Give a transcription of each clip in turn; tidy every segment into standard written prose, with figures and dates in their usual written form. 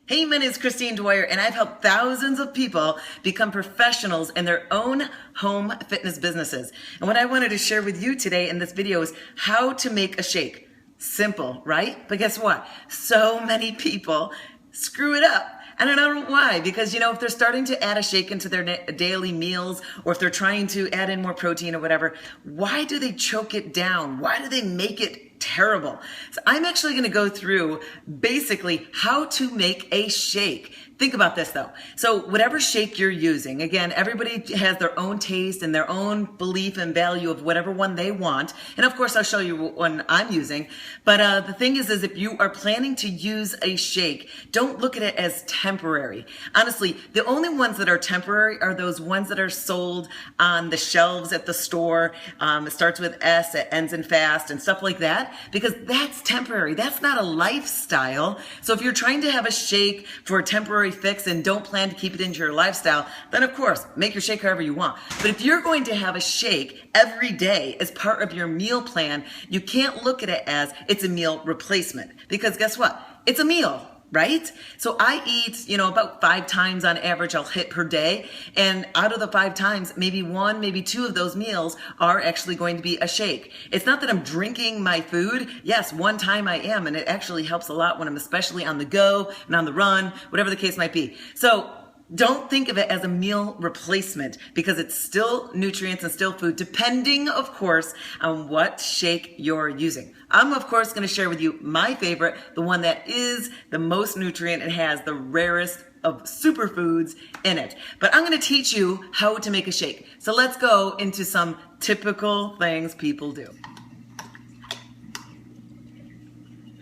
Hey, my name is Dwyer, and I've helped thousands of people become professionals in their own home fitness businesses. And what I wanted to share with you today in this video is how to make a shake. Simple, right? But guess what? So many people screw it up. And I don't know why, because if they're starting to add a shake into their daily meals, or if they're trying to add in more protein or whatever, why do they choke it down? Why do they make it terrible? So I'm actually going to go through basically how to make a shake. Think about this though. So whatever shake you're using, again, everybody has their own taste and their own belief and value of whatever one they want. And of course, I'll show you one I'm using. But the thing is if you are planning to use a shake, don't look at it as temporary. Honestly, the only ones that are temporary are those ones that are sold on the shelves at the store. It starts with S, it ends in fast and stuff like that, because that's temporary. That's not a lifestyle. So if you're trying to have a shake for a temporary fix and don't plan to keep it into your lifestyle, then of course, make your shake however you want. But if you're going to have a shake every day as part of your meal plan, you can't look at it as it's a meal replacement, because guess what? It's a meal, right? So I eat, about 5 times on average I'll hit per day. And out of the 5 times, maybe 1, maybe 2 of those meals are actually going to be a shake. It's not that I'm drinking my food. Yes, one time I am, and it actually helps a lot when I'm especially on the go and on the run, whatever the case might be. So don't think of it as a meal replacement, because it's still nutrients and still food, depending, of course, on what shake you're using. I'm, of course, going to share with you my favorite, the one that is the most nutrient and has the rarest of superfoods in it. But I'm going to teach you how to make a shake. So let's go into some typical things people do.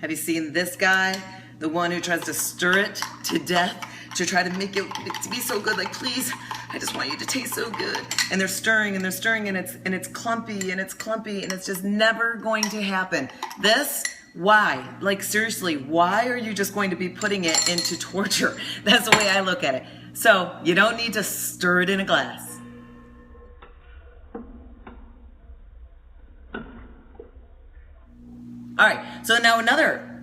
Have you seen this guy? The one who tries to stir it to death to try to make it to be so good. Like, please, I just want you to taste so good. And they're stirring and they're stirring, and it's clumpy and it's clumpy, and it's just never going to happen. This, why? Like, seriously, why are you just going to be putting it into torture? That's the way I look at it. So you don't need to stir it in a glass. All right, so now another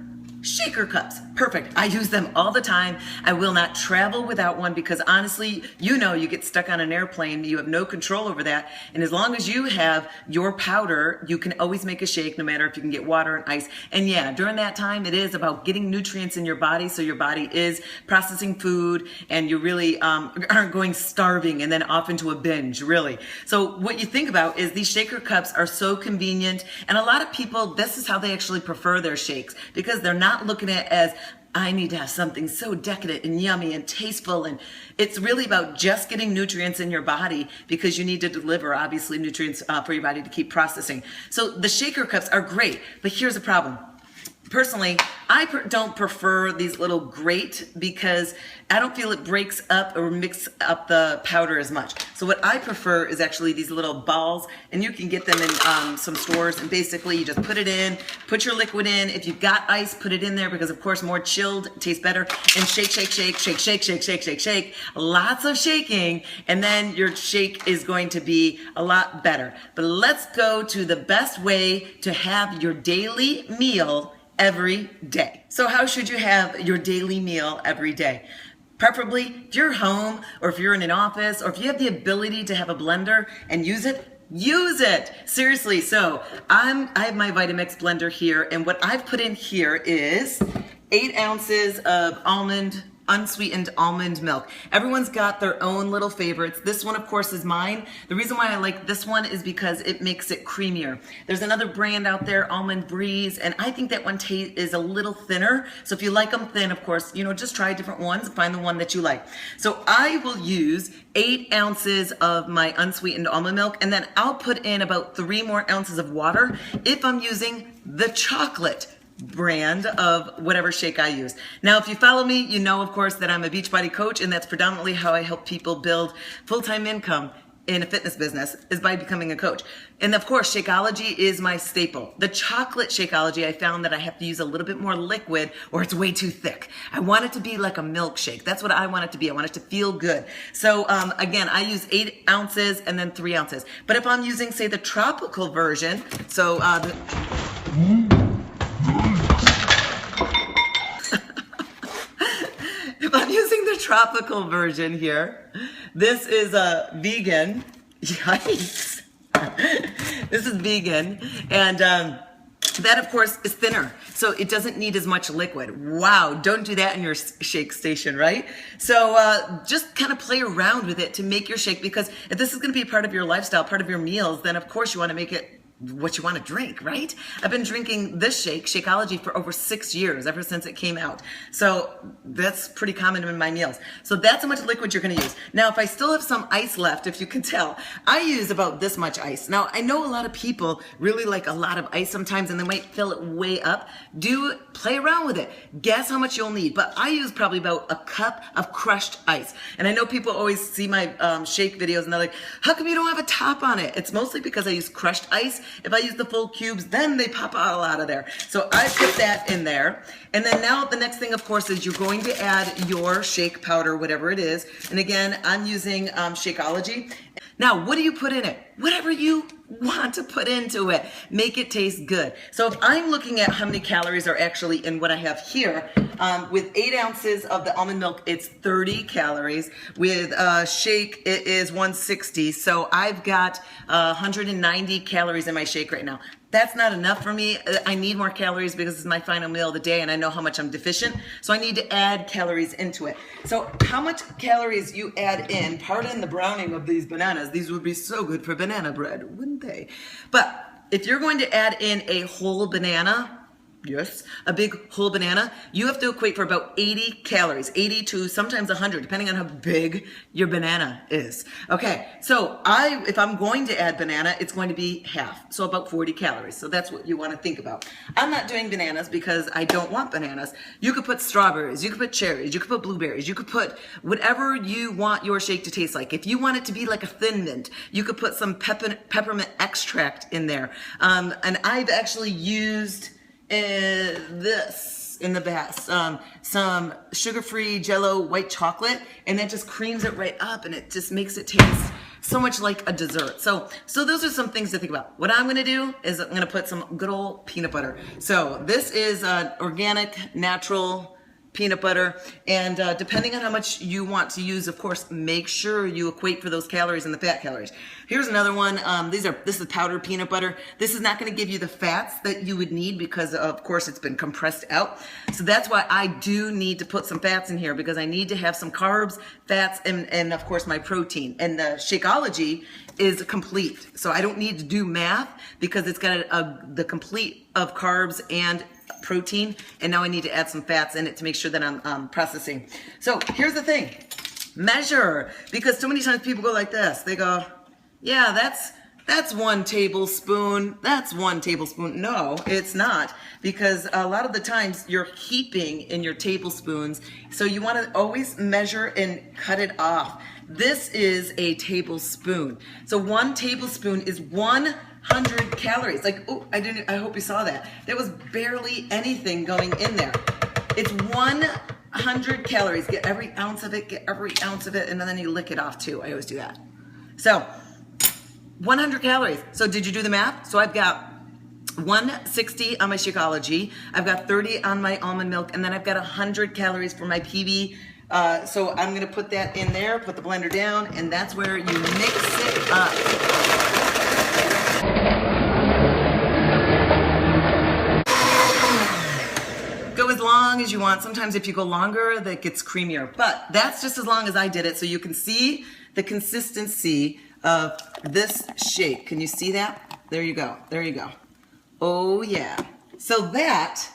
shaker cups. Perfect. I use them all the time. I will not travel without one, because honestly, you get stuck on an airplane. You have no control over that. And as long as you have your powder, you can always make a shake, no matter if you can get water and ice. And yeah, during that time, it is about getting nutrients in your body, so your body is processing food and you really aren't going starving and then off into a binge, really. So what you think about is these shaker cups are so convenient. And a lot of people, this is how they actually prefer their shakes, because they're not looking at it as, I need to have something so decadent and yummy and tasteful. And it's really about just getting nutrients in your body, because you need to deliver, obviously, nutrients for your body to keep processing. So the shaker cups are great, but here's the problem. Personally, I don't prefer these little grate, because I don't feel it breaks up or mix up the powder as much. So what I prefer is actually these little balls, and you can get them in some stores, and basically you just put it in, put your liquid in. If you've got ice, put it in there, because of course more chilled tastes better, and shake, shake, shake, shake, shake, shake, shake, shake, shake. Lots of shaking, and then your shake is going to be a lot better. But let's go to the best way to have your daily meal every day. So how should you have your daily meal every day? Preferably, if you're home, or if you're in an office, or if you have the ability to have a blender and use it, use it. Seriously. So I have my Vitamix blender here, and what I've put in here is 8 ounces of unsweetened almond milk. Everyone's got their own little favorites. This one, of course, is mine. The reason why I like this one is because it makes it creamier. There's another brand out there, Almond Breeze, and I think that one is a little thinner. So if you like them thin, of course, just try different ones and find the one that you like. So I will use 8 ounces of my unsweetened almond milk, and then I'll put in about 3 more ounces of water if I'm using the chocolate brand of whatever shake I use. Now, if you follow me, you know, of course, that I'm a Beachbody coach, and that's predominantly how I help people build full-time income in a fitness business, is by becoming a coach. And of course, Shakeology is my staple. The chocolate Shakeology, I found that I have to use a little bit more liquid, or it's way too thick. I want it to be like a milkshake. That's what I want it to be. I want it to feel good. So again, I use 8 ounces and then 3 ounces. But if I'm using, say, the tropical version, so I'm using the tropical version here. This is a vegan. Yikes. This is vegan. And that, of course, is thinner. So it doesn't need as much liquid. Wow, don't do that in your shake station, right? So just kind of play around with it to make your shake, because if this is going to be part of your lifestyle, part of your meals, then of course you want to make it what you want to drink, right? I've been drinking this shake, Shakeology, for over 6 years, ever since it came out. So that's pretty common in my meals. So that's how much liquid you're going to use. Now, if I still have some ice left, if you can tell, I use about this much ice. Now, I know a lot of people really like a lot of ice sometimes, and they might fill it way up. Play around with it. Guess how much you'll need. But I use probably about a cup of crushed ice. And I know people always see my shake videos, and they're like, how come you don't have a top on it? It's mostly because I use crushed ice. If I use the full cubes, then they pop all out of there. So I put that in there. And then now the next thing, of course, is you're going to add your shake powder, whatever it is. And again, I'm using Shakeology. Now, what do you put in it? Whatever you want to put into it. Make it taste good. So if I'm looking at how many calories are actually in what I have here, with 8 ounces of the almond milk, it's 30 calories. With shake, it is 160. So I've got 190 calories in my shake right now. That's not enough for me. I need more calories because it's my final meal of the day and I know how much I'm deficient. So I need to add calories into it. So how much calories you add in, pardon the browning of these bananas. These would be so good for banana bread, wouldn't they? But if you're going to add in a whole banana, yes, a big whole banana, you have to equate for about 80 calories, 80 to sometimes 100, depending on how big your banana is. Okay, so if I'm going to add banana, it's going to be half, so about 40 calories. So that's what you want to think about. I'm not doing bananas because I don't want bananas. You could put strawberries, you could put cherries, you could put blueberries, you could put whatever you want your shake to taste like. If you want it to be like a Thin Mint, you could put some peppermint extract in there. And I've actually used this in the bath, some sugar-free Jell-O white chocolate, and that just creams it right up, and it just makes it taste so much like a dessert. So those are some things to think about. What I'm gonna do is I'm gonna put some good old peanut butter. So this is organic, natural peanut butter, and depending on how much you want to use, of course, make sure you equate for those calories and the fat calories. Here's another one. This is powdered peanut butter. This is not going to give you the fats that you would need because, of course, it's been compressed out. So that's why I do need to put some fats in here, because I need to have some carbs, fats, and of course, my protein. And the Shakeology is complete. So I don't need to do math because it's got the complete of carbs and protein, and now I need to add some fats in it to make sure that I'm processing. So here's the thing, measure, because so many times people go like this. They go, yeah, that's 1 tablespoon. That's 1 tablespoon. No, it's not, because a lot of the times you're heaping in your tablespoons. So you want to always measure and cut it off. This is a tablespoon. So 1 tablespoon is 100 calories. Like, oh, I hope you saw that. There was barely anything going in there. It's 100 calories. Get every ounce of it, and then you lick it off too. I always do that. So 100 calories. So did you do the math? So I've got 160 on my Shakeology. I've got 30 on my almond milk, and then I've got 100 calories for my PB. So I'm gonna put that in there, put the blender down, and that's where you mix it up. Go as long as you want. Sometimes if you go longer, that gets creamier, but that's just as long as I did it, so you can see the consistency of this shake. Can you see that? There you go. There you go. Oh yeah. So that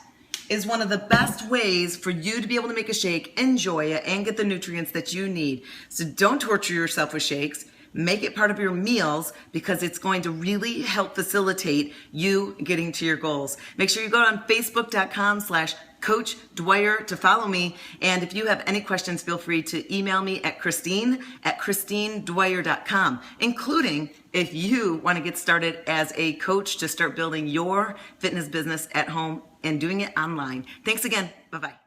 is one of the best ways for you to be able to make a shake, enjoy it, and get the nutrients that you need. So don't torture yourself with shakes. Make it part of your meals, because it's going to really help facilitate you getting to your goals. Make sure you go on facebook.com/Coach Dwyer to follow me. And if you have any questions, feel free to email me at Christine@ChristineDwyer.com, including if you want to get started as a coach to start building your fitness business at home and doing it online. Thanks again. Bye-bye.